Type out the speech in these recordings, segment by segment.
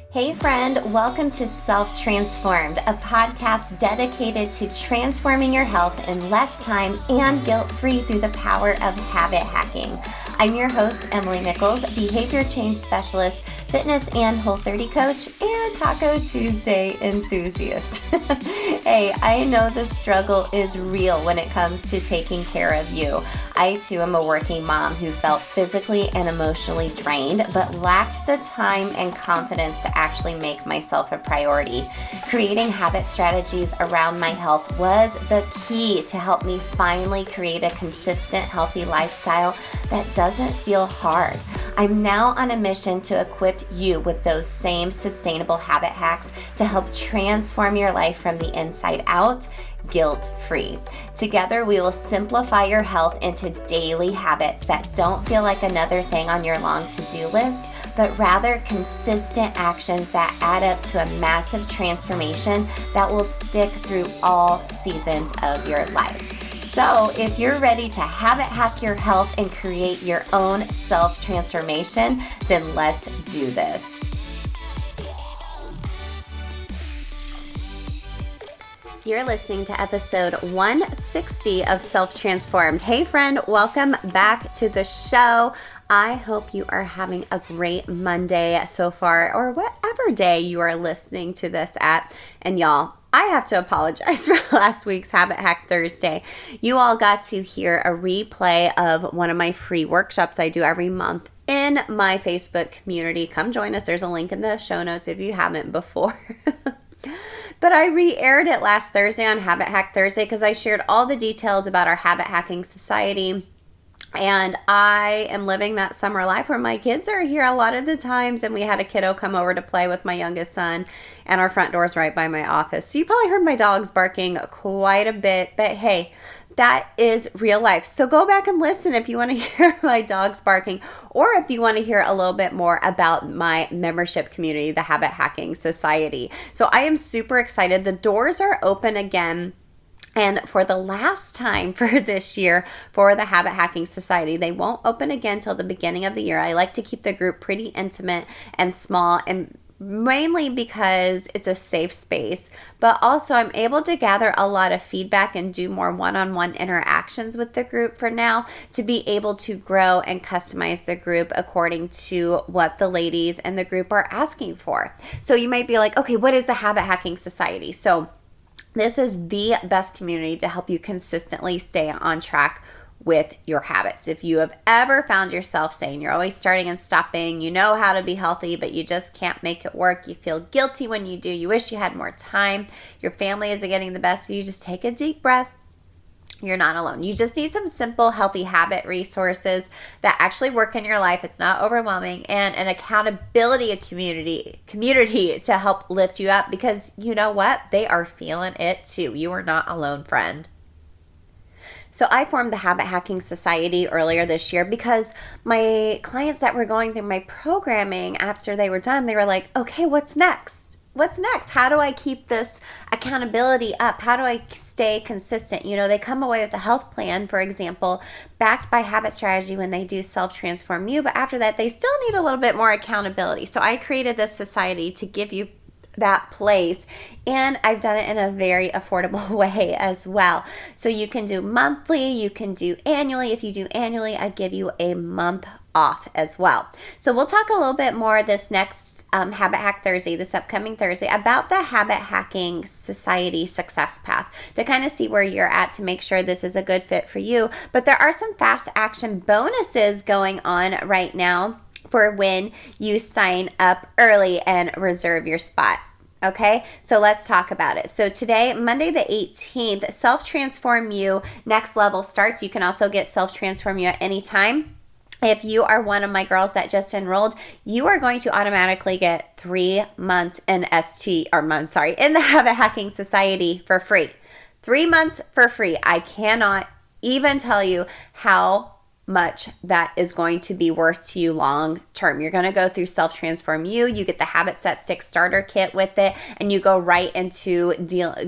Hey friend, welcome to Self-Transformed, a podcast dedicated to transforming your health in less time and guilt-free through the power of habit hacking. I'm your host, Emily Nichols, behavior change specialist, fitness and Whole30 coach, and Taco Tuesday enthusiast. Hey, I know the struggle is real when it comes to taking care of you. I too am a working mom who felt physically and emotionally drained, but lacked the time and confidence to actually make myself a priority. Creating habit strategies around my health was the key to help me finally create a consistent, healthy lifestyle that doesn't feel hard. I'm now on a mission to equip you with those same sustainable habit hacks to help transform your life from the inside out, guilt-free. Together, we will simplify your health into daily habits that don't feel like another thing on your long to-do list, but rather consistent actions that add up to a massive transformation that will stick through all seasons of your life. So if you're ready to habit hack your health and create your own self-transformation, then let's do this. You're listening to episode 160 of Self-Transformed. Hey friend, welcome back to the show. I hope you are having a great Monday so far, or whatever day you are listening to this at. And y'all, I have to apologize for last week's Habit Hack Thursday. You all got to hear a replay of one of my free workshops I do every month in my Facebook community. Come join us. There's a link in the show notes if you haven't before. But I re-aired it last Thursday on Habit Hack Thursday because I shared all the details about our Habit Hacking Society. And I am living that summer life where my kids are here a lot of the times, and we had a kiddo come over to play with my youngest son, and our front door is right by my office. So you probably heard my dogs barking quite a bit, but hey, that is real life. So go back and listen if you want to hear my dogs barking, or if you want to hear a little bit more about my membership community, the Habit Hacking Society. So I am super excited. The doors are open again. And for the last time for this year for the Habit Hacking Society, they won't open again till the beginning of the year. I like to keep the group pretty intimate and small, and mainly because it's a safe space, but also I'm able to gather a lot of feedback and do more one-on-one interactions with the group for now to be able to grow and customize the group according to what the ladies and the group are asking for. So you might be like, okay, what is the Habit Hacking Society? So this is the best community to help you consistently stay on track with your habits. If you have ever found yourself saying you're always starting and stopping, you know how to be healthy, but you just can't make it work, you feel guilty when you do, you wish you had more time, your family isn't getting the best, you just take a deep breath. You're not alone. You just need some simple, healthy habit resources that actually work in your life. It's not overwhelming, and an accountability community to help lift you up, because you know what? They are feeling it too. You are not alone, friend. So I formed the Habit Hacking Society earlier this year because my clients that were going through my programming, after they were done, they were like, okay, what's next? What's next? How do I keep this accountability up? How do I stay consistent? You know, they come away with a health plan, for example, backed by habit strategy when they do Self-Transform You, but after that, they still need a little bit more accountability. So I created this society to give you that place, and I've done it in a very affordable way as well. So you can do monthly, you can do annually. If you do annually, I give you a month off as well. So we'll talk a little bit more this next Habit Hack Thursday, this upcoming Thursday, about the Habit Hacking Society Success Path to kind of see where you're at to make sure this is a good fit for you. But there are some fast action bonuses going on right now for when you sign up early and reserve your spot. Okay, so let's talk about it. So today, Monday the 18th, Self-Transform You Next Level starts. You can also get Self-Transform You at any time. If you are one of my girls that just enrolled, you are going to automatically get 3 months in the Habit Hacking Society for free. 3 months for free. I cannot even tell you how much that is going to be worth to you long term. You're going to go through Self Transform You. You get the Habit Set Stick Starter Kit with it, and you go right into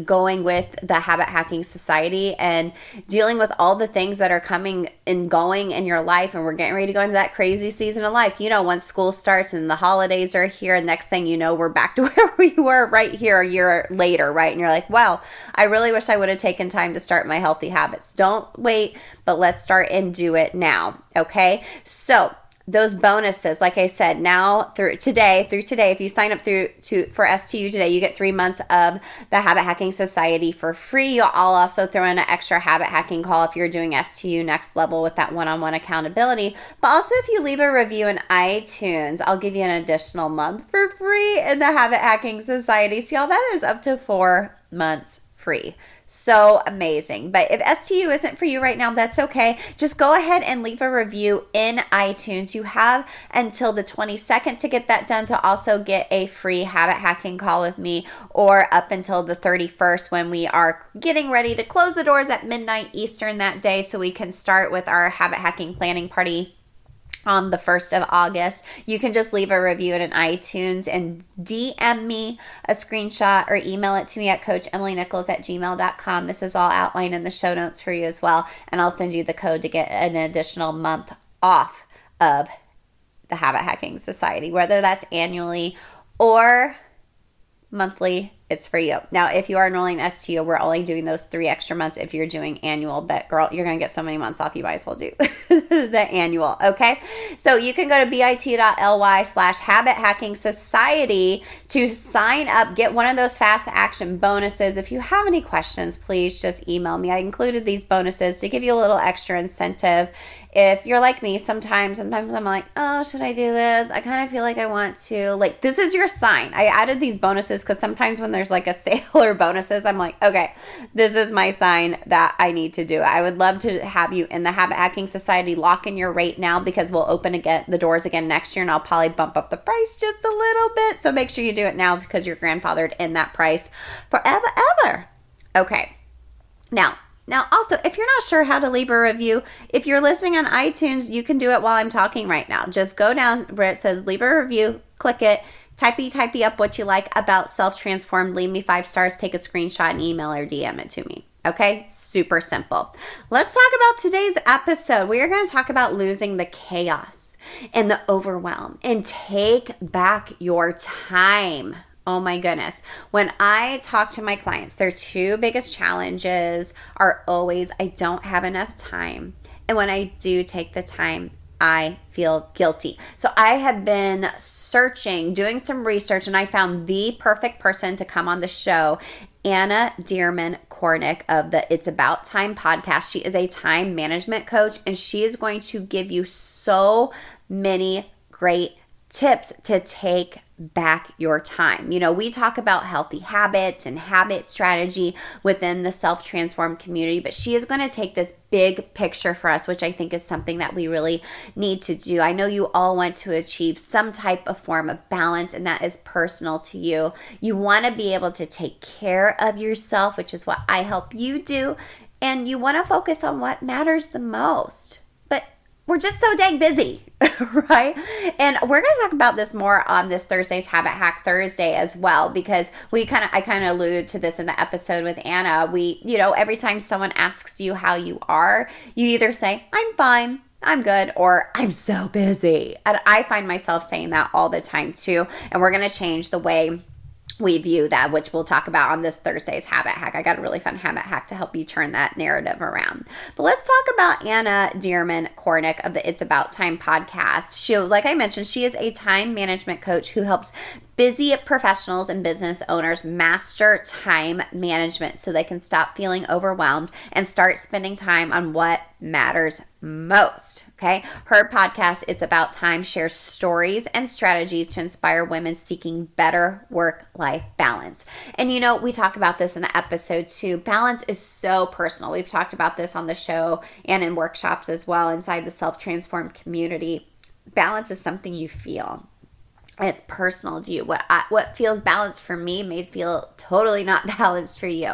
going with the Habit Hacking Society and dealing with all the things that are coming and going in your life. And we're getting ready to go into that crazy season of life. You know, once school starts and the holidays are here, next thing you know, we're back to where we were right here a year later, right? And you're like, wow, I really wish I would have taken time to start my healthy habits. Don't wait, but let's start and do it now. Okay, so those bonuses, like I said, now through today, if you sign up for STU today, you get 3 months of the Habit Hacking Society for free. I'll also throw in an extra habit hacking call if you're doing STU next level with that one-on-one accountability. But also, if you leave a review in iTunes, I'll give you an additional month for free in the Habit Hacking Society. See, all that is up to 4 months free. So amazing. But if STU isn't for you right now, that's okay. Just go ahead and leave a review in iTunes. You have until the 22nd to get that done, to also get a free habit hacking call with me, or up until the 31st when we are getting ready to close the doors at midnight Eastern that day, so we can start with our habit hacking planning party on the 1st of August. You can just leave a review in iTunes and DM me a screenshot or email it to me at coachemilynichols@gmail.com. This is all outlined in the show notes for you as well. And I'll send you the code to get an additional month off of the Habit Hacking Society, whether that's annually or monthly. It's for you. Now, if you are enrolling in STO, we're only doing those 3 extra months. If you're doing annual, but girl, you're going to get so many months off, you might as well do the annual, okay? So you can go to bit.ly/habit hacking society to sign up, get one of those fast action bonuses. If you have any questions, please just email me. I included these bonuses to give you a little extra incentive. If you're like me, sometimes I'm like, oh, should I do this? I kind of feel like I want to. Like, this is your sign. I added these bonuses because sometimes when there's like a sale or bonuses, I'm like, okay, this is my sign that I need to do it. I would love to have you in the Habit Hacking Society. Lock in your rate now, because we'll open again the doors again next year, and I'll probably bump up the price just a little bit. So make sure you do it now, because you're grandfathered in that price forever, ever. Okay. Now, also, if you're not sure how to leave a review, if you're listening on iTunes, you can do it while I'm talking right now. Just go down where it says leave a review, click it, typey up what you like about Self Transformed, leave me 5 stars, take a screenshot and email or DM it to me. Okay? Super simple. Let's talk about today's episode. We are going to talk about losing the chaos and the overwhelm and take back your time. Oh my goodness. When I talk to my clients, their 2 biggest challenges are always, I don't have enough time. And when I do take the time, I feel guilty. So I have been searching, doing some research, and I found the perfect person to come on the show, Anne Dearmon Kornick of the It's About Time podcast. She is a time management coach, and she is going to give you so many great tips to take back your time. You know, we talk about healthy habits and habit strategy within the self-transformed community, but she is going to take this big picture for us, which I think is something that we really need to do. I know you all want to achieve some type of form of balance, and that is personal to you. You want to be able to take care of yourself, which is what I help you do, and you want to focus on what matters the most. But we're just so dang busy, right? And we're going to talk about this more on this Thursday's Habit Hack Thursday as well, because I kind of alluded to this in the episode with Anna. Every time someone asks you how you are, you either say, I'm fine, I'm good, or I'm so busy. And I find myself saying that all the time too. And we're going to change the way we view that, which we'll talk about on this Thursday's Habit Hack. I got a really fun habit hack to help you turn that narrative around. But let's talk about Anne Dearmon Kornick of the It's About Time podcast. Like I mentioned, she is a time management coach who helps busy professionals and business owners master time management so they can stop feeling overwhelmed and start spending time on what matters most. Okay. Her podcast, It's About Time, shares stories and strategies to inspire women seeking better work-life balance. And we talk about this in the episode too. Balance is so personal. We've talked about this on the show and in workshops as well inside the self-transformed community. Balance is something you feel. And it's personal to you. What feels balanced for me may feel totally not balanced for you.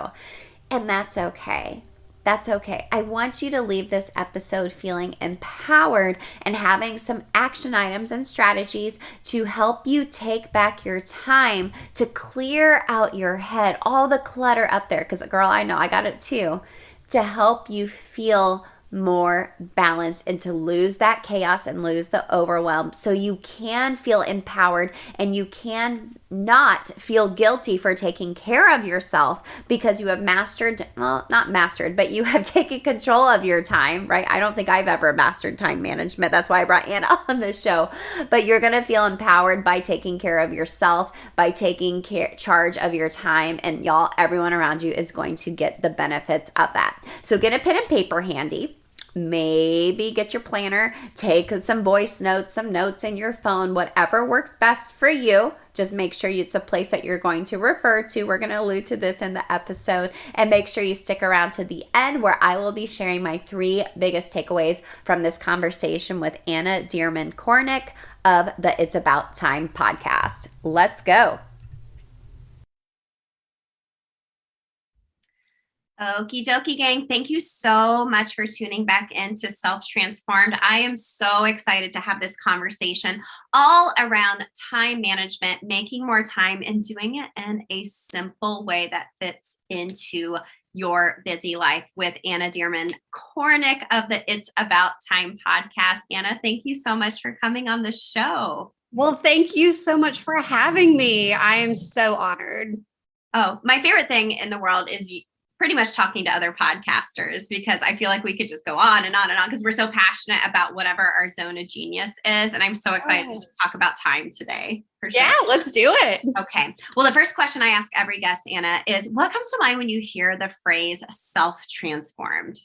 And that's okay. That's okay. I want you to leave this episode feeling empowered and having some action items and strategies to help you take back your time to clear out your head, all the clutter up there. Because, girl, I know I got it too, to help you feel more balanced and to lose that chaos and lose the overwhelm so you can feel empowered and you can not feel guilty for taking care of yourself because you have mastered, well, not mastered, but you have taken control of your time, right? I don't think I've ever mastered time management. That's why I brought Anna on the show. But you're going to feel empowered by taking care of yourself, by taking charge of your time. And y'all, everyone around you is going to get the benefits of that. So get a pen and paper handy. Maybe get your planner, take some voice notes, some notes in your phone, whatever works best for you. Just make sure it's a place that you're going to refer to. We're going to allude to this in the episode, and make sure you stick around to the end where I will be sharing my 3 biggest takeaways from this conversation with Anne Dearmon Kornick of the It's About Time podcast. Let's go. Okie dokie, gang. Thank you so much for tuning back into Self Transformed. I am so excited to have this conversation all around time management, making more time and doing it in a simple way that fits into your busy life with Anne Dearmon Kornick of the It's About Time podcast. Anna, thank you so much for coming on the show. Well, thank you so much for having me. I am so honored. Oh, my favorite thing in the world is pretty much talking to other podcasters, because I feel like we could just go on and on and on because we're so passionate about whatever our zone of genius is. And I'm so excited to just talk about time today. For sure. Yeah, let's do it. Okay. Well, the first question I ask every guest, Anna, is what comes to mind when you hear the phrase self-transformed?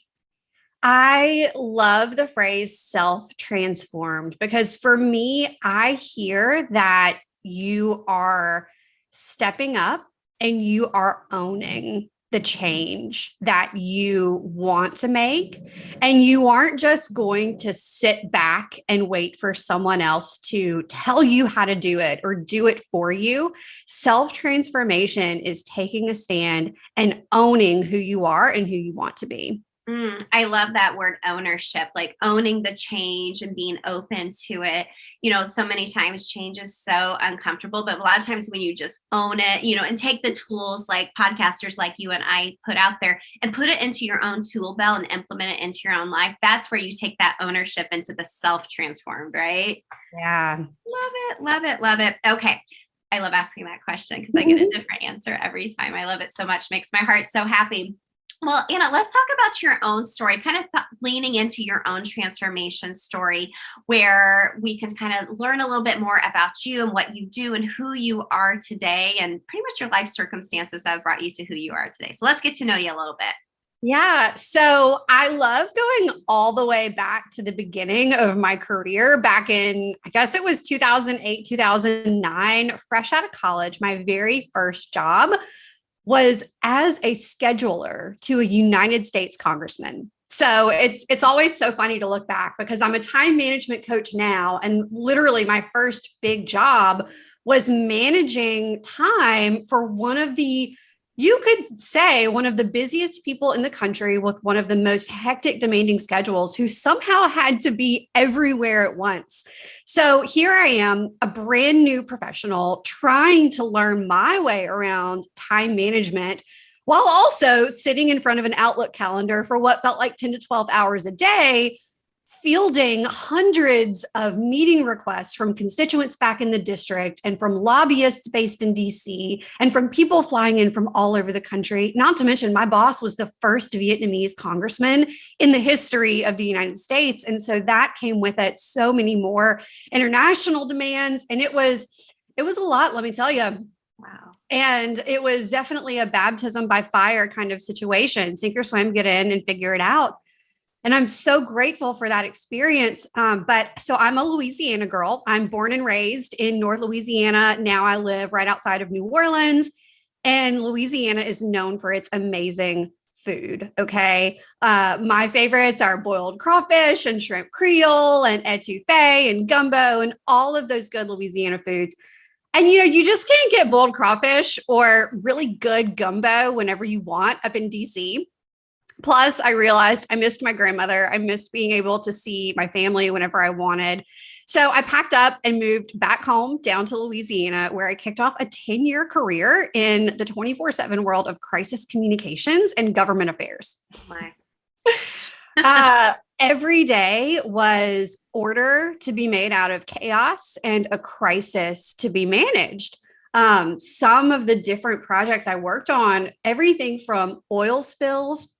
I love the phrase self-transformed because for me, I hear that you are stepping up and you are owning the change that you want to make. And you aren't just going to sit back and wait for someone else to tell you how to do it or do it for you. Self-transformation is taking a stand and owning who you are and who you want to be. I love that word ownership, like owning the change and being open to it. You know, so many times change is so uncomfortable, but a lot of times when you just own it, you know, and take the tools like podcasters like you and I put out there and put it into your own tool belt and implement it into your own life, that's where you take that ownership into the self-transformed, right? Yeah. Love it, love it, love it. Okay. I love asking that question because I get a different answer every time. I love it so much. Makes my heart so happy. Well, Anna, let's talk about your own story, kind of leaning into your own transformation story, where we can kind of learn a little bit more about you and what you do and who you are today and pretty much your life circumstances that have brought you to who you are today. So let's get to know you a little bit. Yeah. So I love going all the way back to the beginning of my career back in, I guess it was 2008, 2009, fresh out of college. My very first job was as a scheduler to a United States congressman. So it's always so funny to look back because I'm a time management coach now. And literally my first big job was managing time for one of the, you could say one of the busiest people in the country with one of the most hectic, demanding schedules who somehow had to be everywhere at once. So here I am, a brand new professional trying to learn my way around time management while also sitting in front of an Outlook calendar for what felt like 10 to 12 hours a day, fielding hundreds of meeting requests from constituents back in the district and from lobbyists based in DC and from people flying in from all over the country. Not to mention, my boss was the first Vietnamese congressman in the history of the United States. And so that came with it so many more international demands. And it was a lot, let me tell you. Wow. And it was definitely a baptism by fire kind of situation. Sink or swim, get in and figure it out. And I'm so grateful for that experience. But so I'm a Louisiana girl. I'm born and raised in North Louisiana. Now I live right outside of New Orleans. And Louisiana is known for its amazing food. Okay. My favorites are boiled crawfish and shrimp creole and etouffee and gumbo and all of those good Louisiana foods. And, you know, you just can't get boiled crawfish or really good gumbo whenever you want up in DC. Plus, I realized I missed my grandmother. I missed being able to see my family whenever I wanted. So I packed up and moved back home down to Louisiana, where I kicked off a 10-year career in the 24/7 world of crisis communications and government affairs. My. Every day was order to be made out of chaos and a crisis to be managed. Some of the different projects I worked on, everything from oil spills,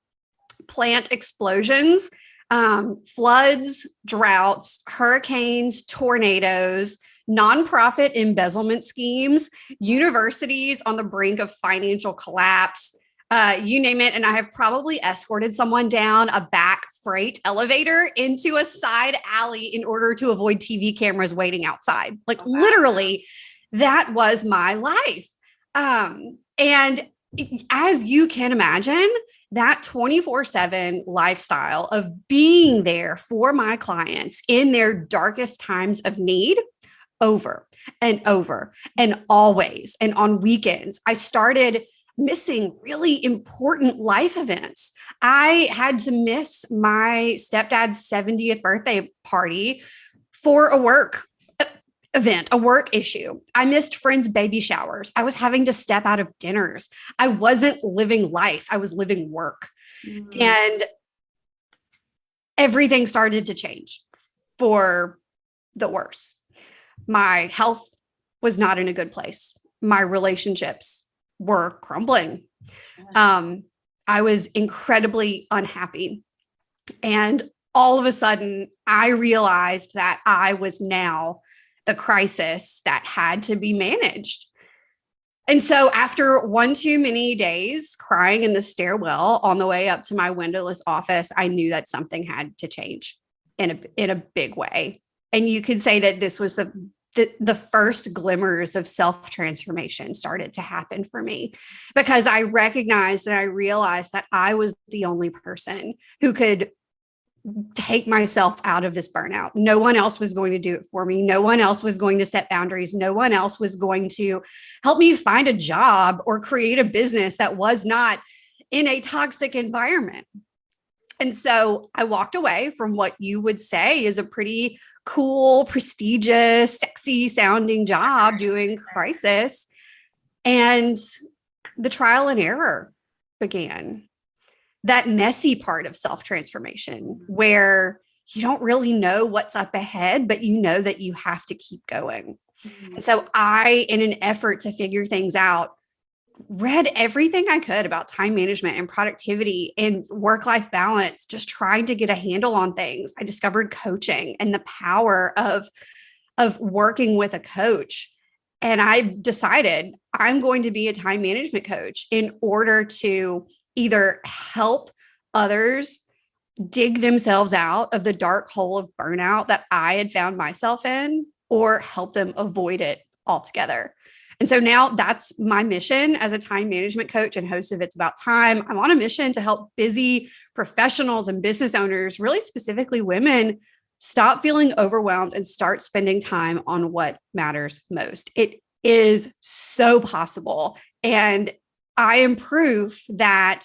plant explosions, floods, droughts, hurricanes, tornadoes, nonprofit embezzlement schemes, universities on the brink of financial collapse, you name it. And I have probably escorted someone down a back freight elevator into a side alley in order to avoid TV cameras waiting outside. Like literally, that was my life. And as you can imagine, that 24/7 lifestyle of being there for my clients in their darkest times of need over and over and always. And on weekends, I started missing really important life events. I had to miss my stepdad's 70th birthday party for a work event, a work issue. I missed friends' baby showers. I was having to step out of dinners. I wasn't living life. I was living work. And everything started to change for the worse. My health was not in a good place. My relationships were crumbling. I was incredibly unhappy. And all of a sudden, I realized that I was now the crisis that had to be managed. And so after one too many days crying in the stairwell on the way up to my windowless office, I knew that something had to change in a big way. And you could say that this was the first glimmers of self-transformation started to happen for me, because I recognized and I realized that I was the only person who could take myself out of this burnout. No one else was going to do it for me. No one else was going to set boundaries. No one else was going to help me find a job or create a business that was not in a toxic environment. And so I walked away from what you would say is a pretty cool, prestigious, sexy sounding job doing crisis. And the trial and error began. That messy part of self-transformation where you don't really know what's up ahead, but you know that you have to keep going. And so I, in an effort to figure things out, read everything I could about time management and productivity and work-life balance, just trying to get a handle on things. I discovered coaching and the power of working with a coach. And I decided I'm going to be a time management coach in order to either help others dig themselves out of the dark hole of burnout that I had found myself in, or help them avoid it altogether. And so now that's my mission as a time management coach and host of It's About Time. I'm on a mission to help busy professionals and business owners, really specifically women, stop feeling overwhelmed and start spending time on what matters most. It is so possible. And I am proof that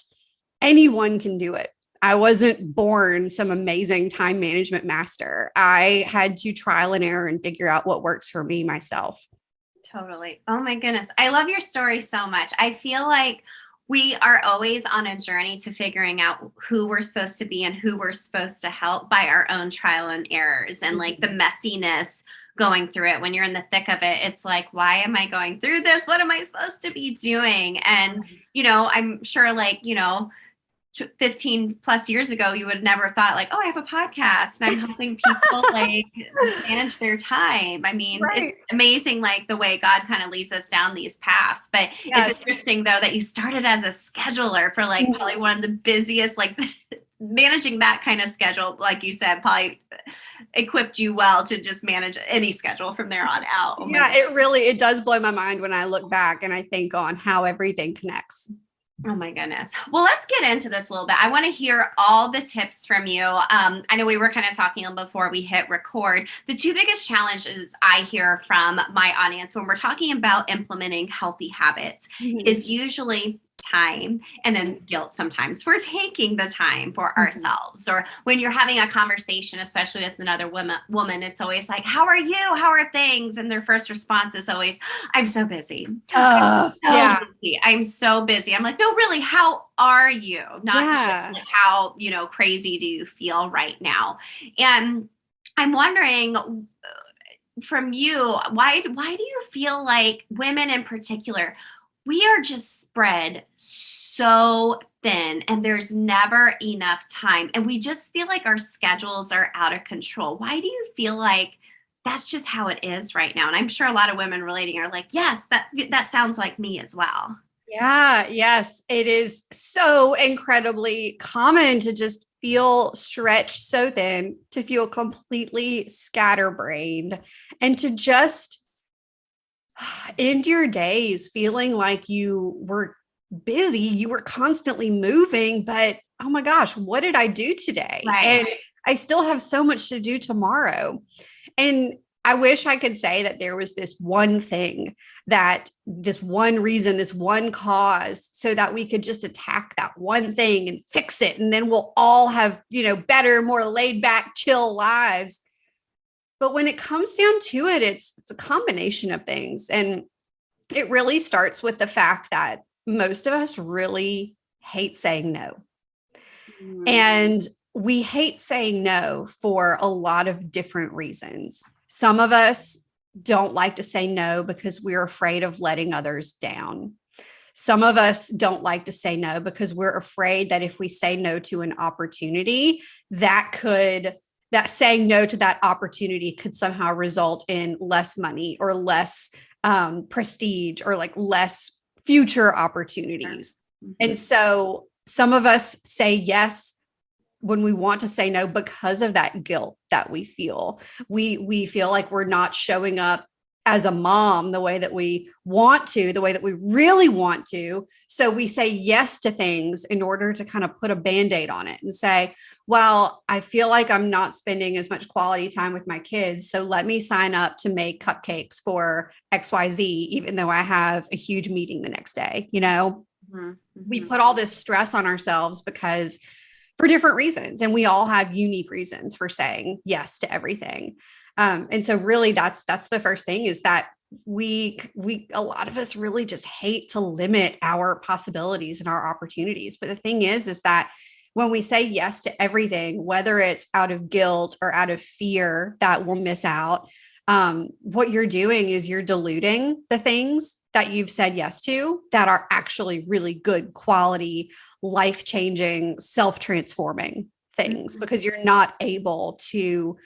anyone can do it. I wasn't born some amazing time management master. I had to trial and error and figure out what works for me myself. Totally. Oh my goodness. I love your story so much. I feel like we are always on a journey to figuring out who we're supposed to be and who we're supposed to help by our own trial and errors and like the messiness going through it. When you're in the thick of it, it's like, why am I going through this? What am I supposed to be doing? And, I'm sure 15 plus years ago, you would never thought like, oh, I have a podcast and I'm helping people manage their time. I mean, It's amazing, like the way God kind of leads us down these paths, but It's interesting though, that you started as a scheduler for probably one of the busiest, managing that kind of schedule, like you said, probably equipped you well to just manage any schedule from there on out. It does blow my mind when I look back and I think on how everything connects. Oh my goodness. Well, let's get into this a little bit. I want to hear all the tips from you. I know we were kind of talking before we hit record. The two biggest challenges I hear from my audience when we're talking about implementing healthy habits is usually time, and then guilt sometimes for taking the time for ourselves. Or when you're having a conversation, especially with another woman, it's always like, how are you? How are things? And their first response is always, I'm so busy. I'm so busy. I'm like, no, really, how are you? Not like, how, crazy do you feel right now? And I'm wondering from you, why do you feel like women in particular, we are just spread so thin and there's never enough time, and we just feel like our schedules are out of control? Why do you feel like that's just how it is right now? And I'm sure a lot of women relating are like, yes, that sounds like me as well. Yeah, yes, it is so incredibly common to just feel stretched so thin, to feel completely scatterbrained, and to just end your days feeling like you were busy, you were constantly moving, but oh my gosh, what did I do today? Right. And I still have so much to do tomorrow. And I wish I could say that there was this one thing, that this one reason, this one cause, so that we could just attack that one thing and fix it. And then we'll all have, better, more laid back, chill lives. But when it comes down to it, it's a combination of things. And it really starts with the fact that most of us really hate saying no. And we hate saying no for a lot of different reasons. Some of us don't like to say no because we're afraid of letting others down. Some of us don't like to say no because we're afraid that if we say no to an opportunity, that saying no to that opportunity could somehow result in less money or less prestige or like less future opportunities. And so some of us say yes when we want to say no because of that guilt that we feel. We feel like we're not showing up as a mom the way that we want to, the way that we really want to. So we say yes to things in order to kind of put a Band-Aid on it and say, well, I feel like I'm not spending as much quality time with my kids, so let me sign up to make cupcakes for XYZ, even though I have a huge meeting the next day. We put all this stress on ourselves because for different reasons, and we all have unique reasons for saying yes to everything. And so really that's the first thing, is that we a lot of us really just hate to limit our possibilities and our opportunities. But the thing is that when we say yes to everything, whether it's out of guilt or out of fear that we'll miss out, what you're doing is you're diluting the things that you've said yes to that are actually really good quality, life-changing, self-transforming things, because you're not able to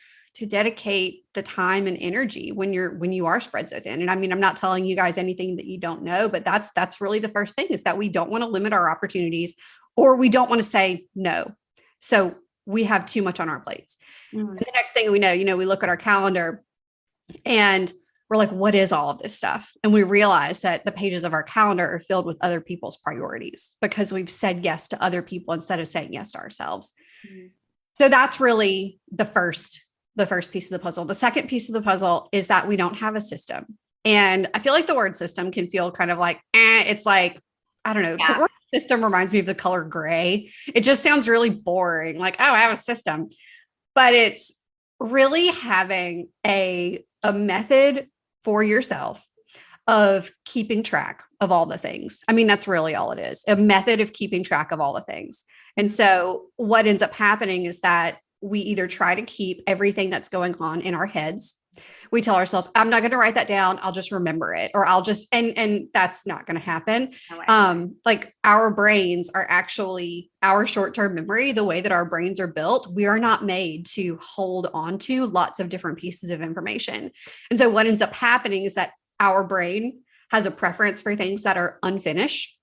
dedicate the time and energy when you are spread so thin. And I mean, I'm not telling you guys anything that you don't know, but that's really the first thing, is that we don't want to limit our opportunities, or we don't want to say no. So we have too much on our plates. And the next thing we know, we look at our calendar and we're like, what is all of this stuff? And we realize that the pages of our calendar are filled with other people's priorities because we've said yes to other people instead of saying yes to ourselves. So that's really the first piece of the puzzle. The second piece of the puzzle is that we don't have a system. And I feel like the word system can feel kind of like, it's like, I don't know. Yeah. The word system reminds me of the color gray. It just sounds really boring. Like, oh, I have a system. But it's really having a method for yourself of keeping track of all the things. I mean, that's really all it is, a method of keeping track of all the things. And so what ends up happening is that we either try to keep everything that's going on in our heads. We tell ourselves, I'm not going to write that down. I'll just remember it, or I'll just, and that's not going to happen. Like our brains are actually, our short-term memory, the way that our brains are built, we are not made to hold on to lots of different pieces of information. And so what ends up happening is that our brain has a preference for things that are unfinished.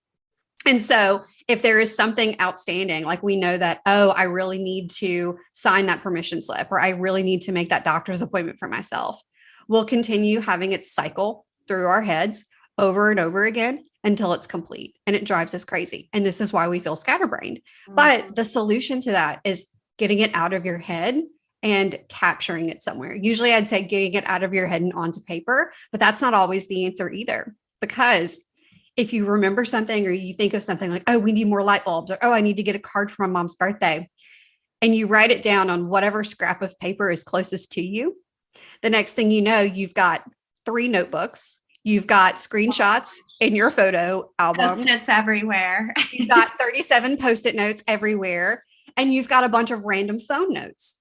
And so if there is something outstanding, like we know that, oh, I really need to sign that permission slip, or I really need to make that doctor's appointment for myself, we'll continue having it cycle through our heads over and over again until it's complete. And it drives us crazy. And this is why we feel scatterbrained. But the solution to that is getting it out of your head and capturing it somewhere. Usually I'd say getting it out of your head and onto paper, but that's not always the answer either, because if you remember something or you think of something like, oh, we need more light bulbs, or oh, I need to get a card for my mom's birthday, and you write it down on whatever scrap of paper is closest to you, the next thing you know, you've got 3 notebooks, you've got screenshots in your photo album, Post-its everywhere. You've got 37 Post-it notes everywhere, and you've got a bunch of random phone notes.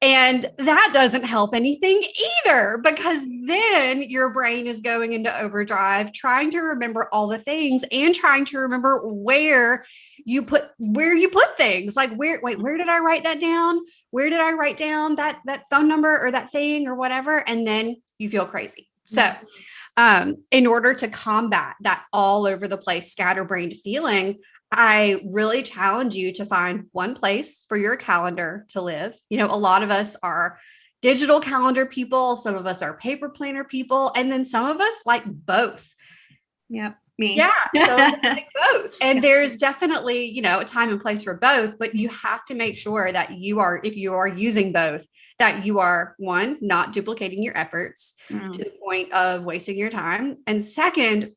And that doesn't help anything either, because then your brain is going into overdrive, trying to remember all the things and trying to remember where you put things. Like, where did I write that down? Where did I write down that phone number or that thing or whatever? And then you feel crazy. So in order to combat that all over the place scatterbrained feeling, I really challenge you to find one place for your calendar to live. You know, a lot of us are digital calendar people. Some of us are paper planner people. And then some of us like both. Yep. Me. Yeah. So it's like both. And there's definitely, you know, a time and place for both, but you have to make sure that if you are using both, that you are, one, not duplicating your efforts to the point of wasting your time. And second,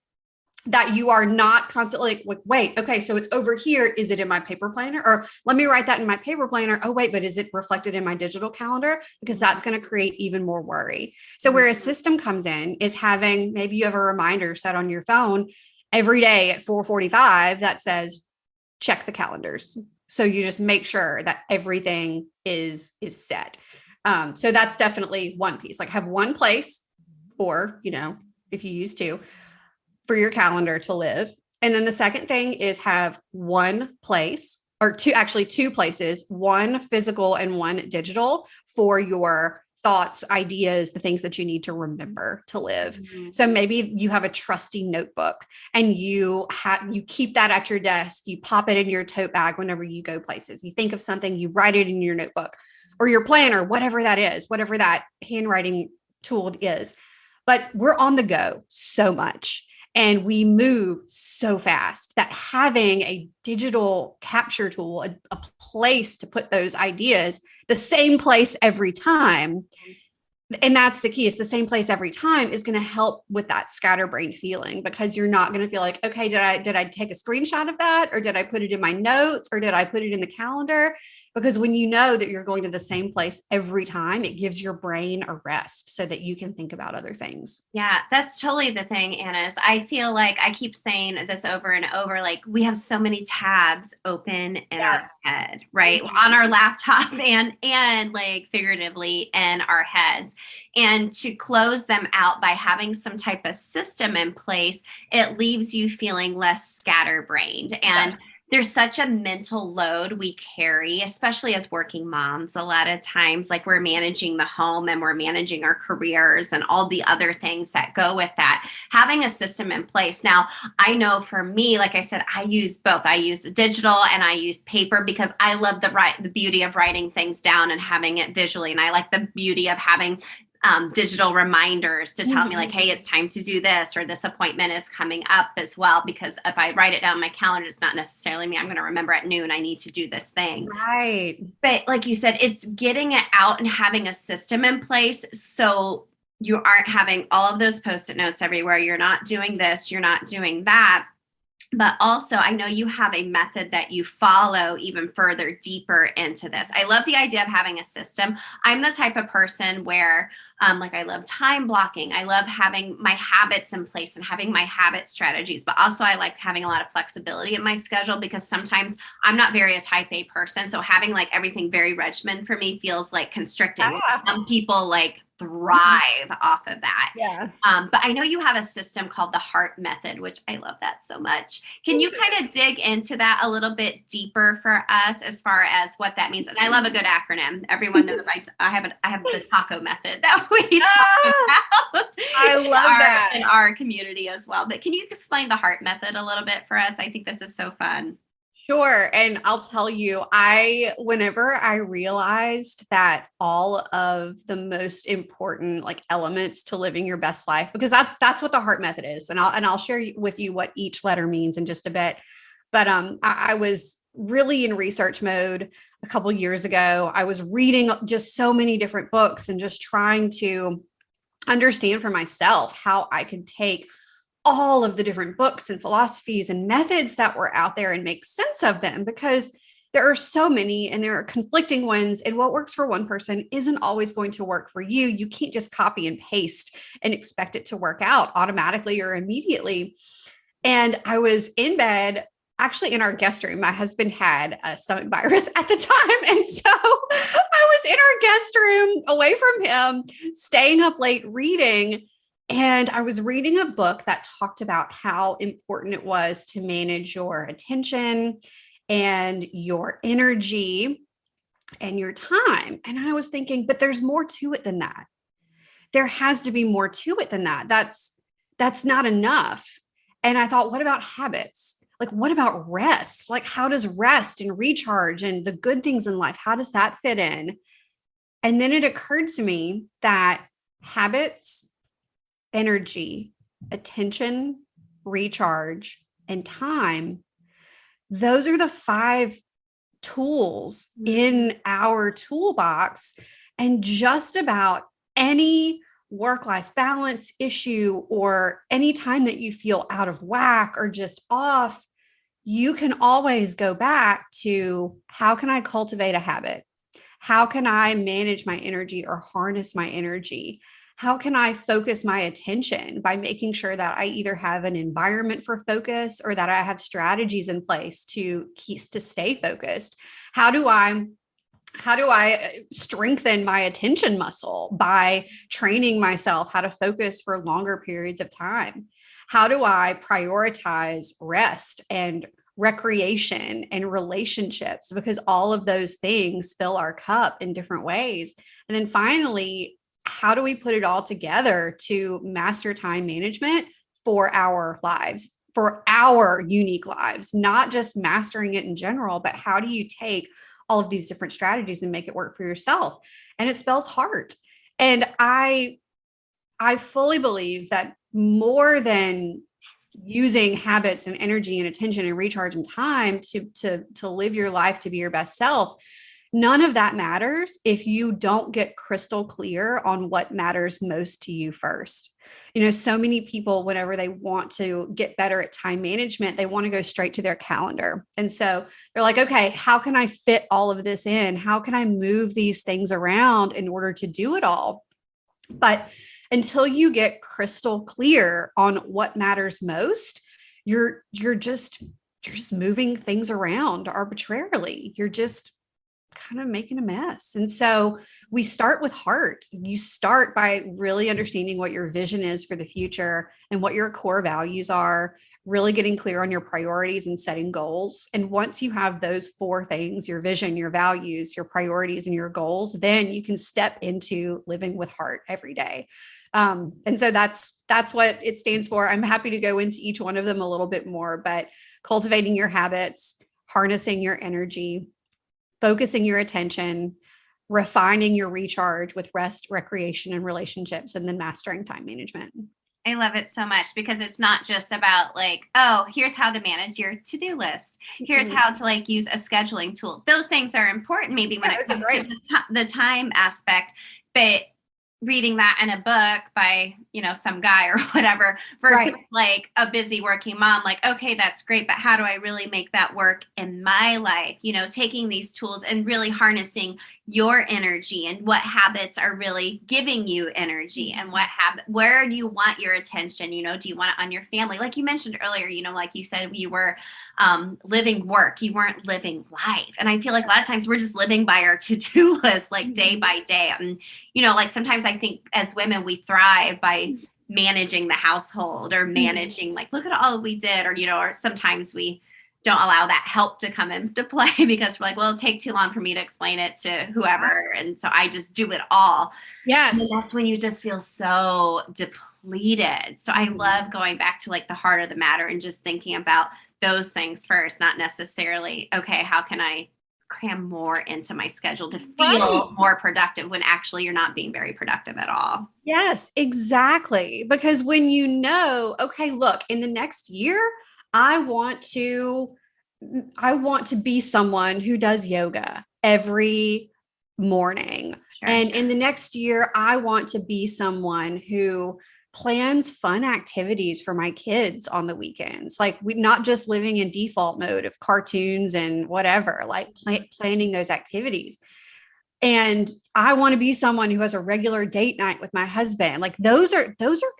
that you are not constantly like, wait, okay, so it's over here. Is it in my paper planner? Or let me write that in my paper planner. Oh, wait, but is it reflected in my digital calendar? Because that's going to create even more worry. So where a system comes in is having, maybe you have a reminder set on your phone every day at 4:45 that says, check the calendars. So you just make sure that everything is set. So that's definitely one piece, like have one place, or, you know, if you use 2, for your calendar to live. And then the second thing is have one place, or two places, one physical and one digital, for your thoughts, ideas, the things that you need to remember to live. Mm-hmm. So maybe you have a trusty notebook and you keep that at your desk. You pop it in your tote bag whenever you go places. You think of something, you write it in your notebook or your planner, whatever that is, whatever that handwriting tool is. But we're on the go so much. And we move so fast that having a digital capture tool, a place to put those ideas, the same place every time, and that's the key, is the same place every time, is going to help with that scatterbrained feeling, because you're not going to feel like, okay, did I take a screenshot of that, or did I put it in my notes, or did I put it in the calendar? Because when you know that you're going to the same place every time, it gives your brain a rest so that you can think about other things. Yeah, that's totally the thing, Anna. Is I feel like I keep saying this over and over, like we have so many tabs open in our head, right? Mm-hmm. On our laptop and like figuratively in our heads. And to close them out by having some type of system in place, it leaves you feeling less scatterbrained. And there's such a mental load we carry, especially as working moms. A lot of times, like we're managing the home and we're managing our careers and all the other things that go with that. Having a system in place. Now, I know for me, like I said, I use both. I use digital and I use paper because I love the beauty of writing things down and having it visually. And I like the beauty of having digital reminders to tell me like, hey, it's time to do this, or this appointment is coming up as well. Because if I write it down in my calendar, it's not necessarily me. I'm going to remember at noon, I need to do this thing. Right. But like you said, it's getting it out and having a system in place. So you aren't having all of those Post-it notes everywhere. You're not doing this, you're not doing that. But also, I know you have a method that you follow even further deeper into this. I love the idea of having a system. I'm the type of person where, like, I love time blocking. I love having my habits in place and having my habit strategies. But also, I like having a lot of flexibility in my schedule, because sometimes I'm not very a type A person. So having like everything very regimented for me feels like constricting. Some people like thrive off of that. Yeah. But I know you have a system called the HEART method, which I love that so much. Can you kind of dig into that a little bit deeper for us as far as what that means? And I love a good acronym. Everyone knows I have the taco method that we talk about. I love that in our community as well. But can you explain the HEART method a little bit for us? I think this is so fun. Sure. And I'll tell you, whenever I realized that all of the most important like elements to living your best life, because that's what the HEART method is. And I'll share with you what each letter means in just a bit. But I was really in research mode a couple of years ago. I was reading just so many different books and just trying to understand for myself how I could take all of the different books and philosophies and methods that were out there and make sense of them, because there are so many and there are conflicting ones, and what works for one person isn't always going to work for you. You can't just copy and paste and expect it to work out automatically or immediately. And I was in bed, actually in our guest room. My husband had a stomach virus at the time. And so I was in our guest room away from him, staying up late reading. And I was reading a book that talked about how important it was to manage your attention and your energy and your time. And I was thinking, but there's more to it than that. There has to be more to it than that. That's not enough. And I thought, what about habits? Like, what about rest? Like, how does rest and recharge and the good things in life, how does that fit in? And then it occurred to me that habits, energy, attention, recharge, and time, those are the 5 tools in our toolbox. And just about any work-life balance issue or any time that you feel out of whack or just off, you can always go back to, how can I cultivate a habit? How can I manage my energy or harness my energy? How can I focus my attention by making sure that I either have an environment for focus or that I have strategies in place to stay focused? How do I strengthen my attention muscle by training myself how to focus for longer periods of time? How do I prioritize rest and recreation and relationships? Because all of those things fill our cup in different ways. And then finally, how do we put it all together to master time management for our lives, for our unique lives, not just mastering it in general, but how do you take all of these different strategies and make it work for yourself? And it spells heart. And I fully believe that more than using habits and energy and attention and recharge and time to live your life to be your best self, none of that matters if you don't get crystal clear on what matters most to you first. So many people, whenever they want to get better at time management, they want to go straight to their calendar. And so they're like, okay, how can I fit all of this in? How can I move these things around in order to do it all? But until you get crystal clear on what matters most, you're just moving things around arbitrarily. You're just kind of making a mess. And so we start with heart. You start by really understanding what your vision is for the future and what your core values are, really getting clear on your priorities and setting goals. And once you have those 4 things, your vision, your values, your priorities, and your goals, then you can step into living with heart every day. And so that's what it stands for. I'm happy to go into each one of them a little bit more, but cultivating your habits, harnessing your energy, focusing your attention, refining your recharge with rest, recreation, and relationships, and then mastering time management. I love it so much because it's not just about like, oh, here's how to manage your to-do list. Here's how to use a scheduling tool. Those things are important maybe when it comes to the time aspect, but reading that in a book by, some guy or whatever versus a busy working mom, okay, that's great, but how do I really make that work in my life? Taking these tools and really harnessing your energy and what habits are really giving you energy and where do you want your attention? Do you want it on your family? Like you mentioned earlier, like you said, you were living work, you weren't living life. And I feel like a lot of times we're just living by our to-do list, day by day. And, sometimes I think as women, we thrive by managing the household or managing look at all we did, or sometimes we don't allow that help to come into play because we're like, well, it'll take too long for me to explain it to whoever. And so I just do it all. Yes. And that's when you just feel so depleted. So I love going back to the heart of the matter and just thinking about those things first, not necessarily, okay, how can I cram more into my schedule to feel more productive when actually you're not being very productive at all. Yes, exactly. Because when okay, look, in the next year, I want to be someone who does yoga every morning. Sure. And in the next year, I want to be someone who plans fun activities for my kids on the weekends. Like we not just living in default mode of cartoons and whatever, like planning those activities. And I want to be someone who has a regular date night with my husband. Like those are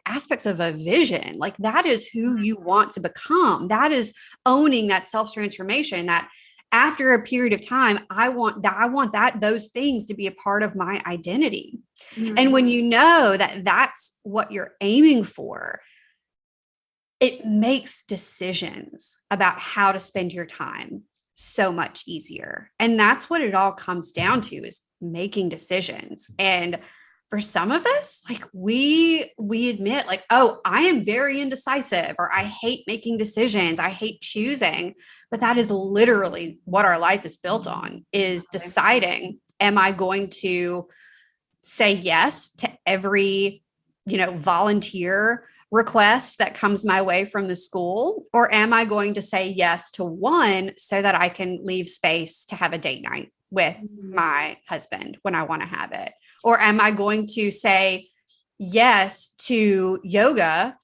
aspects of a vision. Like that is who you want to become. That is owning that self-transformation, that after a period of time, I want those things to be a part of my identity. Mm-hmm. And when you know that that's what you're aiming for, it makes decisions about how to spend your time so much easier. And that's what it all comes down to, is making decisions. And for some of us, like we admit like, oh, I am very indecisive, or I hate making decisions. I hate choosing. But that is literally what our life is built on, is deciding, am I going to say yes to every, volunteer request that comes my way from the school? Or am I going to say yes to one so that I can leave space to have a date night with my husband when I want to have it? Or am I going to say yes to yoga,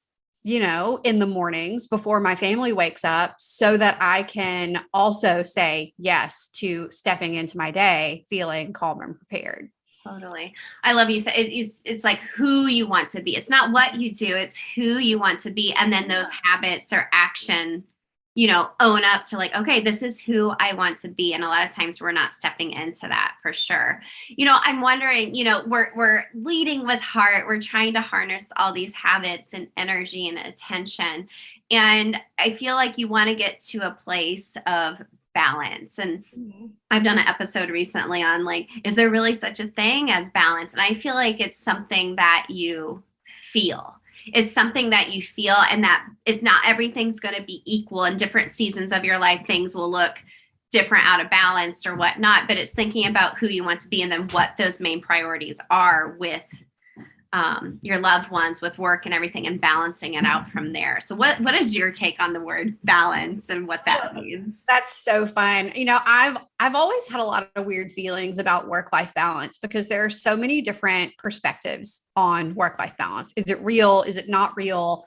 in the mornings before my family wakes up, so that I can also say yes to stepping into my day feeling calm and prepared? Totally. I love you. It's like who you want to be. It's not what you do, it's who you want to be. And then those habits or action, own up to like, okay, this is who I want to be. And a lot of times we're not stepping into that for sure. I'm wondering, we're leading with heart. We're trying to harness all these habits and energy and attention. And I feel like you want to get to a place of balance. And I've done an episode recently on like, is there really such a thing as balance? And I feel like it's something that you feel. It's something that you feel, and that it's not everything's going to be equal. In different seasons of your life, things will look different, out of balance or whatnot, but it's thinking about who you want to be and then what those main priorities are with your loved ones, with work and everything, and balancing it out from there. So what is your take on the word balance and what that means? That's so fun. I've always had a lot of weird feelings about work-life balance, because there are so many different perspectives on work-life balance. Is it real? Is it not real?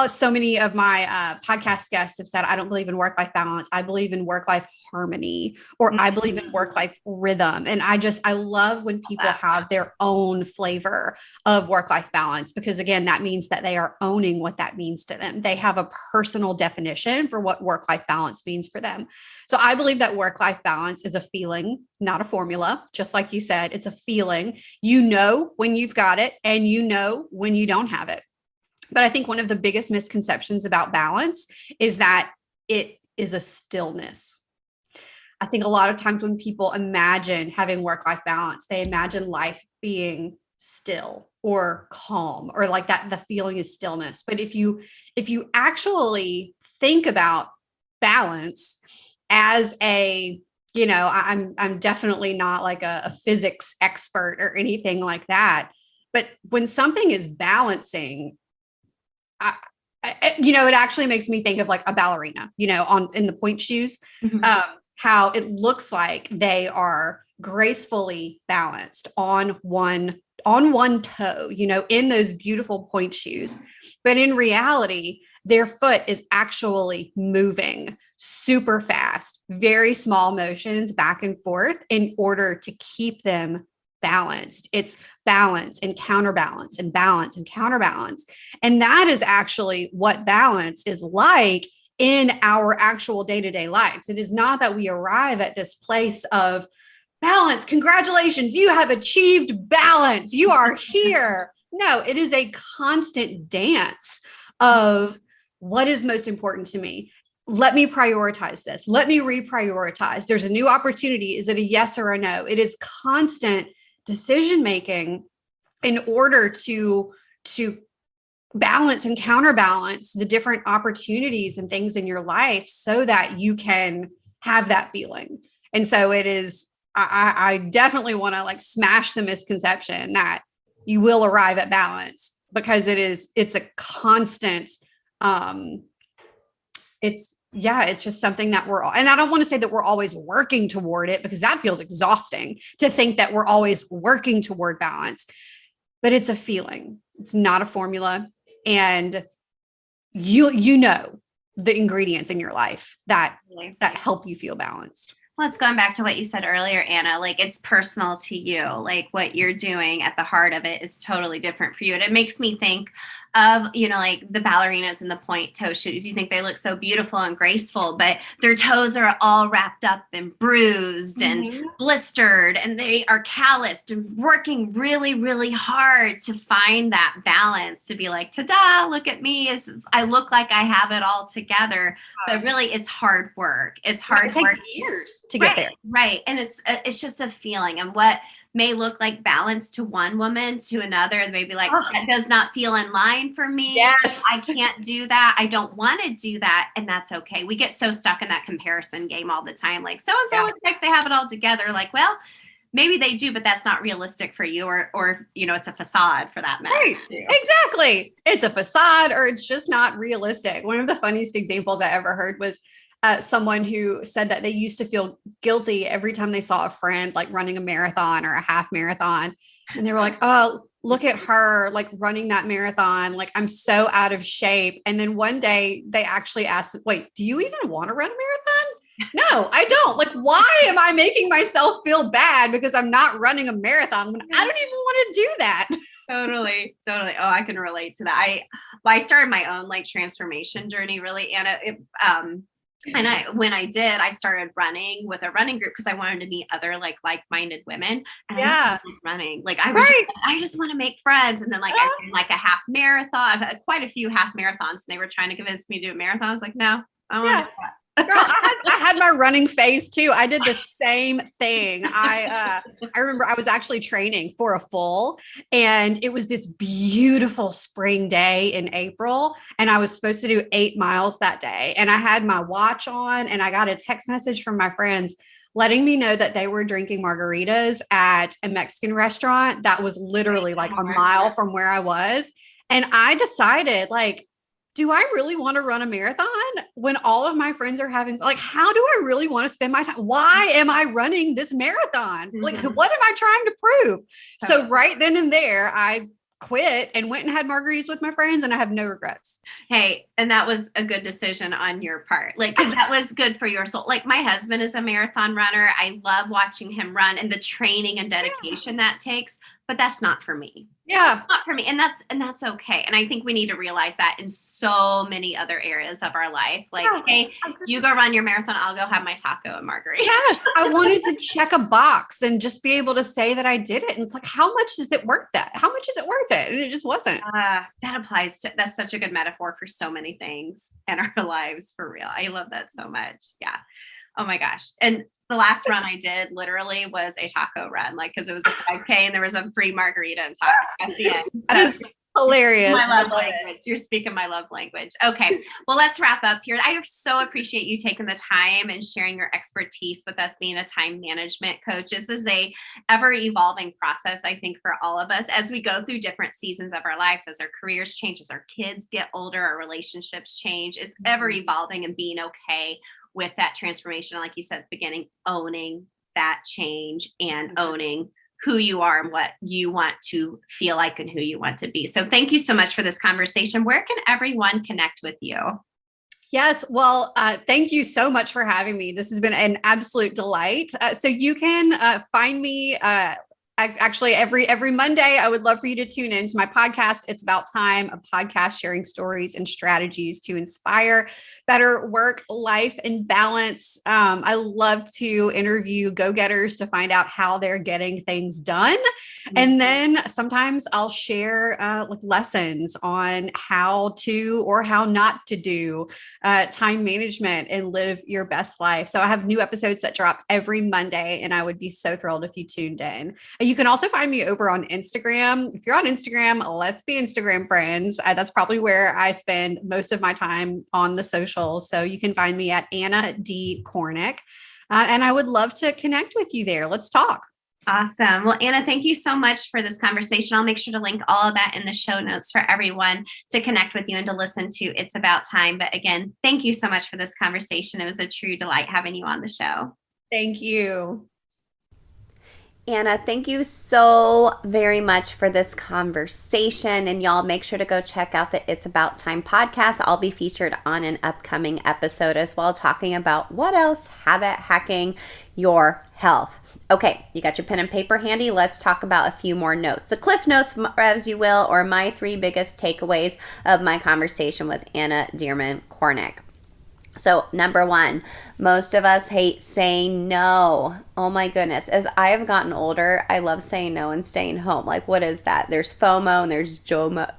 So many of my podcast guests have said, I don't believe in work-life balance. I believe in work-life harmony, or I believe in work-life rhythm. And I love when people have their own flavor of work-life balance, because again, that means that they are owning what that means to them. They have a personal definition for what work-life balance means for them. So I believe that work-life balance is a feeling, not a formula. Just like you said, it's a feeling. When you've got it, and when you don't have it. But I think one of the biggest misconceptions about balance is that it is a stillness. I think a lot of times when people imagine having work-life balance, they imagine life being still or calm, or like that the feeling is stillness. But if you actually think about balance as I'm definitely not like a physics expert or anything like that. But when something is balancing, it actually makes me think of like a ballerina, in the point shoes, how it looks like they are gracefully balanced on one toe, in those beautiful point shoes. But in reality, their foot is actually moving super fast, very small motions back and forth in order to keep them balanced. It's balance and counterbalance and balance and counterbalance. And that is actually what balance is like in our actual day-to-day lives. It is not that we arrive at this place of balance. Congratulations, you have achieved balance. You are here. No, it is a constant dance of what is most important to me. Let me prioritize this. Let me reprioritize. There's a new opportunity. Is it a yes or a no? It is constant decision-making in order to balance and counterbalance the different opportunities and things in your life so that you can have that feeling. And so it is, I definitely want to like smash the misconception that you will arrive at balance, because it's a constant, it's just something that and I don't want to say that we're always working toward it, because that feels exhausting to think that we're always working toward balance, but it's a feeling. It's not a formula. And you know the ingredients in your life that help you feel balanced. Well, it's going back to what you said earlier, Anna, like it's personal to you, like what you're doing at the heart of it is totally different for you. And it makes me think of, like the ballerinas in the point toe shoes. You think they look so beautiful and graceful, but their toes are all wrapped up and bruised and blistered, and they are calloused and working really, really hard to find that balance, to be like, ta-da, look at me. I look like I have it all together. But really, it's hard work. It's hard work. It takes years to get there. Right. And it's just a feeling. And what may look like balance to one woman, to another, maybe like, that does not feel in line for me. Yes. I can't do that. I don't want to do that. And that's okay. We get so stuck in that comparison game all the time. Like, so-and-so looks like they have it all together. Like, well, maybe they do, but that's not realistic for you, or it's a facade for that matter. Right. Exactly. It's a facade, or it's just not realistic. One of the funniest examples I ever heard was someone who said that they used to feel guilty every time they saw a friend like running a marathon or a half marathon. And they were like, oh, look at her, like running that marathon. Like, I'm so out of shape. And then one day they actually asked, wait, do you even want to run a marathon? No, I don't. Like, why am I making myself feel bad because I'm not running a marathon when I don't even want to do that? Totally. Oh, I can relate to that. I started my own like transformation journey, really, Anna. When I did, I started running with a running group because I wanted to meet other like-minded women. And I was running. Like I just want to make friends. And then I did like a half marathon. I've had quite a few half marathons, and they were trying to convince me to do a marathon. I was like, no, I don't want to do that. Girl, I had my running phase too. I did the same thing. I remember I was actually training for a full, and it was this beautiful spring day in April, and I was supposed to do 8 miles that day. And I had my watch on, and I got a text message from my friends letting me know that they were drinking margaritas at a Mexican restaurant that was literally like a mile from where I was. And I decided, like, do I really want to run a marathon when all of my friends are having, like, how do I really want to spend my time? Why am I running this marathon? Like, what am I trying to prove? So right then and there, I quit and went and had margaritas with my friends, and I have no regrets. Hey, and that was a good decision on your part. Like, that was good for your soul. Like, my husband is a marathon runner. I love watching him run and the training and dedication that takes, but that's not for me. Yeah. Not for me. And that's okay. And I think we need to realize that in so many other areas of our life. Like, hey, you go run your marathon, I'll go have my taco and margarita. Yes. I wanted to check a box and just be able to say that I did it. And it's like, how much is it worth that? How much is it worth it? And it just wasn't. That's such a good metaphor for so many things in our lives, for real. I love that so much. Yeah. Oh my gosh. And the last run I did literally was a taco run, like, because it was a 5K and there was a free margarita and taco at the end. So that is hilarious. My love language. You're speaking my love language. Okay. Well, let's wrap up here. I so appreciate you taking the time and sharing your expertise with us, being a time management coach. This is a ever evolving process, I think, for all of us as we go through different seasons of our lives, as our careers change, as our kids get older, our relationships change. It's ever evolving, and being okay with that transformation. Like you said at the beginning, owning that change and owning who you are and what you want to feel like and who you want to be. So thank you so much for this conversation. Where can everyone connect with you? Yes. Well, thank you so much for having me. This has been an absolute delight. So you can find me actually every Monday. I would love for you to tune into my podcast. It's About Time, a podcast sharing stories and strategies to inspire better work, life, and balance. I love to interview go-getters to find out how they're getting things done. And then sometimes I'll share lessons on how to or how not to do time management and live your best life. So I have new episodes that drop every Monday, and I would be so thrilled if you tuned in. You can also find me over on Instagram. If you're on Instagram, let's be Instagram friends. That's probably where I spend most of my time on the socials. So you can find me at Anne D. Kornick. And I would love to connect with you there. Let's talk. Awesome. Well, Anna, thank you so much for this conversation. I'll make sure to link all of that in the show notes for everyone to connect with you and to listen to It's About Time. But again, thank you so much for this conversation. It was a true delight having you on the show. Thank you. Anna, thank you so very much for this conversation. And y'all make sure to go check out the It's About Time podcast. I'll be featured on an upcoming episode as well, talking about what else habit hacking your health. Okay, you got your pen and paper handy. Let's talk about a few more notes. The cliff notes, as you will, or my 3 biggest takeaways of my conversation with Anne Dearmon Kornick. So, number 1, most of us hate saying no. Oh my goodness. As I have gotten older, I love saying no and staying home. Like, what is that? There's FOMO and there's JOMO,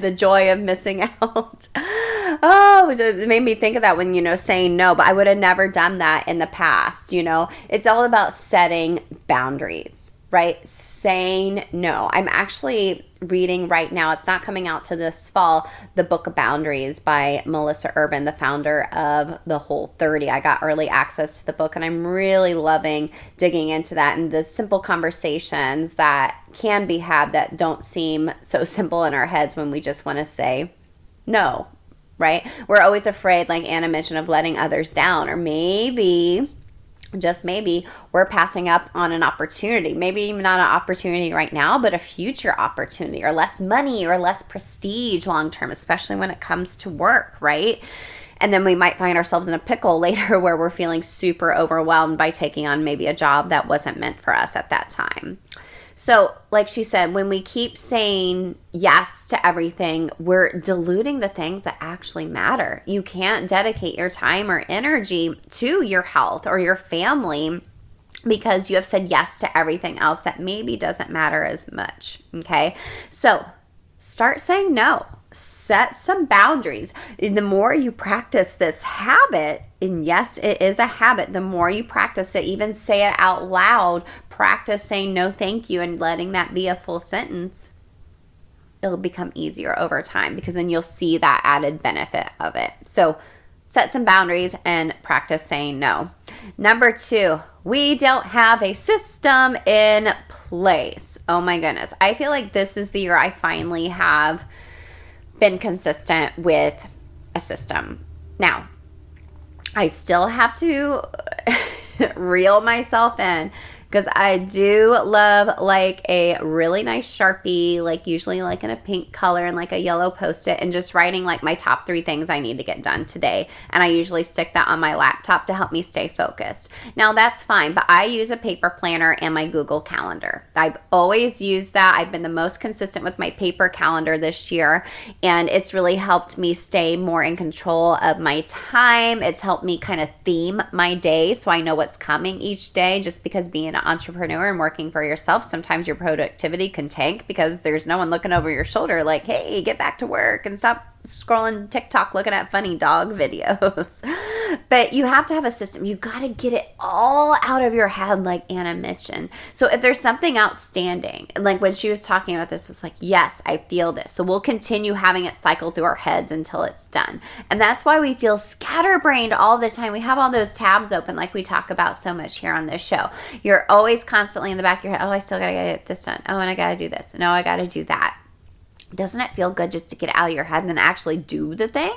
the joy of missing out. Oh, it made me think of that when, saying no, but I would have never done that in the past. It's all about setting boundaries, right? Saying no. I'm actually reading right now, it's not coming out to this fall, the book of Boundaries by Melissa Urban, the founder of the Whole 30. I got early access to the book and I'm really loving digging into that and the simple conversations that can be had that don't seem so simple in our heads when we just want to say no, right? We're always afraid, like Anna mentioned, of letting others down, or maybe just maybe we're passing up on an opportunity, maybe not an opportunity right now, but a future opportunity, or less money or less prestige long-term, especially when it comes to work, right? And then we might find ourselves in a pickle later where we're feeling super overwhelmed by taking on maybe a job that wasn't meant for us at that time. So, like she said, when we keep saying yes to everything, we're diluting the things that actually matter. You can't dedicate your time or energy to your health or your family because you have said yes to everything else that maybe doesn't matter as much, okay? So, start saying no. Set some boundaries. The more you practice this habit, and yes, it is a habit, the more you practice it, even say it out loud, practice saying no thank you and letting that be a full sentence, it'll become easier over time because then you'll see that added benefit of it. So set some boundaries and practice saying no. Number 2, we don't have a system in place. Oh my goodness. I feel like this is the year I finally have been consistent with a system. Now, I still have to reel myself in because I do love like a really nice Sharpie, like usually like in a pink color and like a yellow Post-it, and just writing like my top 3 things I need to get done today. And I usually stick that on my laptop to help me stay focused. Now that's fine, but I use a paper planner and my Google Calendar. I've always used that. I've been the most consistent with my paper calendar this year, and it's really helped me stay more in control of my time. It's helped me kind of theme my day so I know what's coming each day, just because being an entrepreneur and working for yourself, sometimes your productivity can tank because there's no one looking over your shoulder like, hey, get back to work and stop scrolling TikTok looking at funny dog videos. But you have to have a system. You got to get it all out of your head, like Anna mentioned. So if there's something outstanding, like when she was talking about this, it's like, yes, I feel this. So we'll continue having it cycle through our heads until it's done. And that's why we feel scatterbrained all the time. We have all those tabs open like we talk about so much here on this show. You're always constantly in the back of your head, oh, I still got to get this done. Oh, and I got to do this. No, I got to do that. Doesn't it feel good just to get it out of your head and then actually do the thing?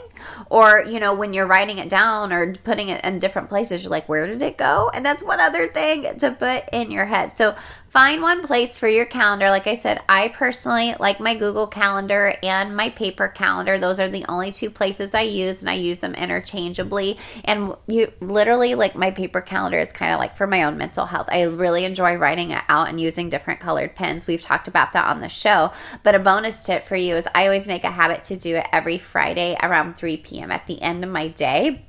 Or, when you're writing it down or putting it in different places, you're like, where did it go? And that's one other thing to put in your head. So find one place for your calendar. Like I said, I personally like my Google Calendar and my paper calendar. Those are the only 2 places I use, and I use them interchangeably. And you literally, like, my paper calendar is kind of like for my own mental health. I really enjoy writing it out and using different colored pens. We've talked about that on the show. But a bonus tip for you is I always make a habit to do it every Friday around 3 p.m. at the end of my day.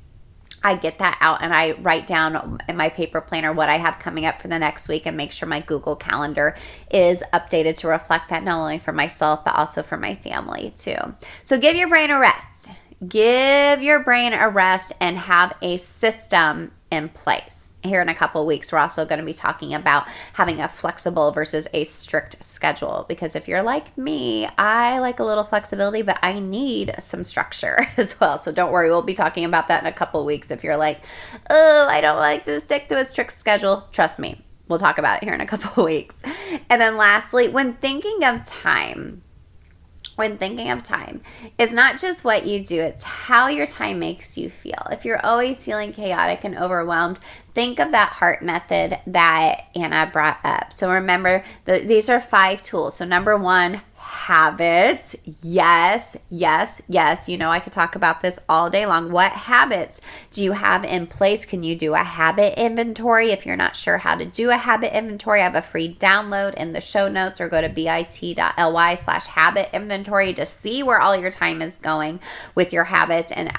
I get that out and I write down in my paper planner what I have coming up for the next week and make sure my Google Calendar is updated to reflect that, not only for myself, but also for my family too. So give your brain a rest. Give your brain a rest and have a system in place. Here in a couple of weeks, we're also going to be talking about having a flexible versus a strict schedule. Because if you're like me, I like a little flexibility, but I need some structure as well. So don't worry, we'll be talking about that in a couple of weeks. If you're like, oh, I don't like to stick to a strict schedule, trust me, we'll talk about it here in a couple of weeks. And then lastly, when thinking of time, when thinking of time, it's not just what you do, it's how your time makes you feel. If you're always feeling chaotic and overwhelmed, think of that heart method that Anna brought up. So remember, these are 5 tools. So number 1, habits. Yes, yes, yes. You know, I could talk about this all day long. What habits do you have in place? Can you do a habit inventory? If you're not sure how to do a habit inventory, I have a free download in the show notes, or go to bit.ly/habit inventory to see where all your time is going with your habits, and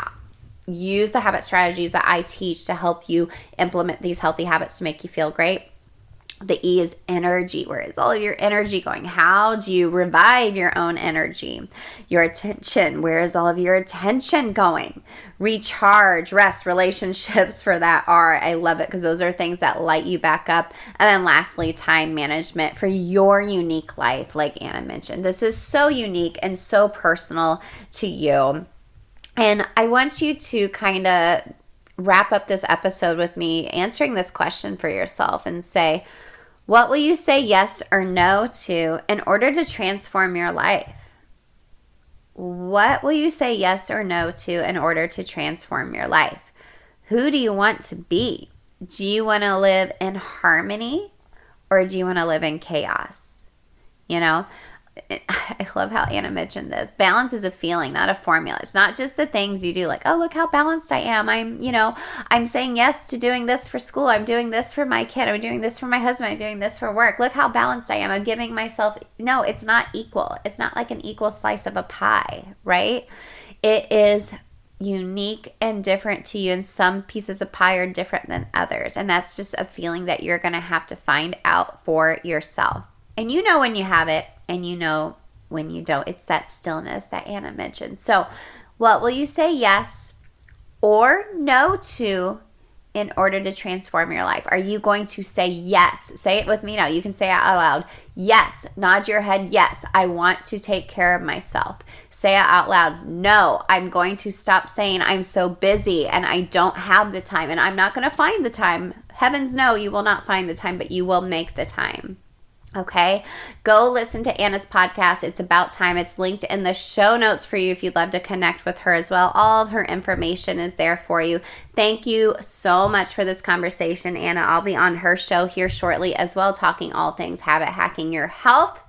use the habit strategies that I teach to help you implement these healthy habits to make you feel great. The E is energy. Where is all of your energy going? How do you revive your own energy? Your attention. Where is all of your attention going? Recharge, rest, relationships for that R. I love it because those are things that light you back up. And then lastly, time management for your unique life, like Anna mentioned. This is so unique and so personal to you. And I want you to kind of wrap up this episode with me answering this question for yourself and say, what will you say yes or no to in order to transform your life? What will you say yes or no to in order to transform your life? Who do you want to be? Do you want to live in harmony, or do you want to live in chaos? You know, I love how Anna mentioned this. Balance is a feeling, not a formula. It's not just the things you do, like, oh, look how balanced I am. I'm saying yes to doing this for school. I'm doing this for my kid. I'm doing this for my husband. I'm doing this for work. Look how balanced I am. I'm giving myself. No, it's not equal. It's not like an equal slice of a pie, right? It is unique and different to you, and some pieces of pie are different than others. And that's just a feeling that you're going to have to find out for yourself. And you know when you have it, and you know when you don't. It's that stillness that Anna mentioned. So what will you say yes or no to in order to transform your life? Are you going to say yes? Say it with me now. You can say it out loud. Yes. Nod your head. Yes, I want to take care of myself. Say it out loud. No, I'm going to stop saying I'm so busy and I don't have the time and I'm not going to find the time. Heavens no, you will not find the time, but you will make the time. Okay, go listen to Anna's podcast. It's About Time. It's linked in the show notes for you if you'd love to connect with her as well. All of her information is there for you. Thank you so much for this conversation, Anna. I'll be on her show here shortly as well, talking all things habit hacking your health.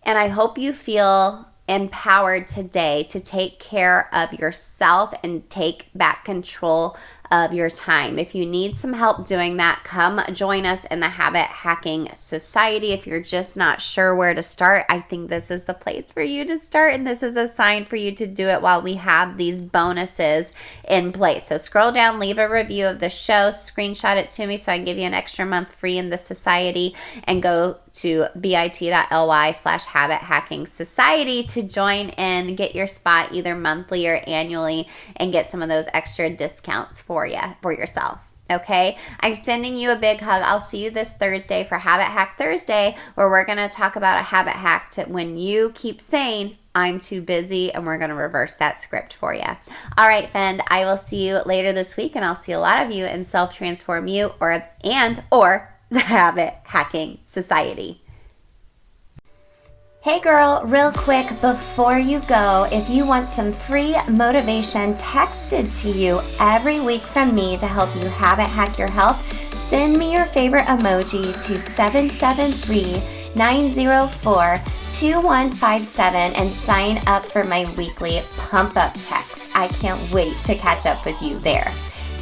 And I hope you feel empowered today to take care of yourself and take back control of your time. If you need some help doing that, come join us in the Habit Hacking Society. If you're just not sure where to start, I think this is the place for you to start, and this is a sign for you to do it while we have these bonuses in place. So scroll down, leave a review of the show, screenshot it to me so I can give you an extra month free in the society, and go to bit.ly/habit hacking society to join in, get your spot either monthly or annually, and get some of those extra discounts for yourself. Okay, I'm sending you a big hug. I'll see you this Thursday for Habit Hack Thursday, where we're going to talk about a habit hack to when you keep saying I'm too busy, and we're going to reverse that script for you. All right, friend, I will see you later this week, and I'll see a lot of you in Self Transform You or the Habit Hacking Society. Hey girl, real quick before you go, if you want some free motivation texted to you every week from me to help you habit hack your health, send me your favorite emoji to 773-904-2157 and sign up for my weekly pump up text. I can't wait to catch up with you there.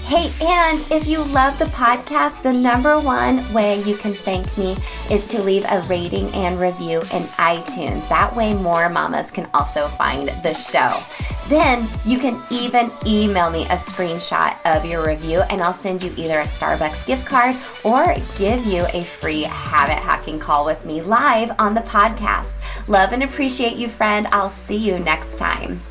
Hey, and if you love the podcast, the number one way you can thank me is to leave a rating and review in iTunes. That way more mamas can also find the show. Then you can even email me a screenshot of your review, and I'll send you either a Starbucks gift card or give you a free habit hacking call with me live on the podcast. Love and appreciate you, friend. I'll see you next time.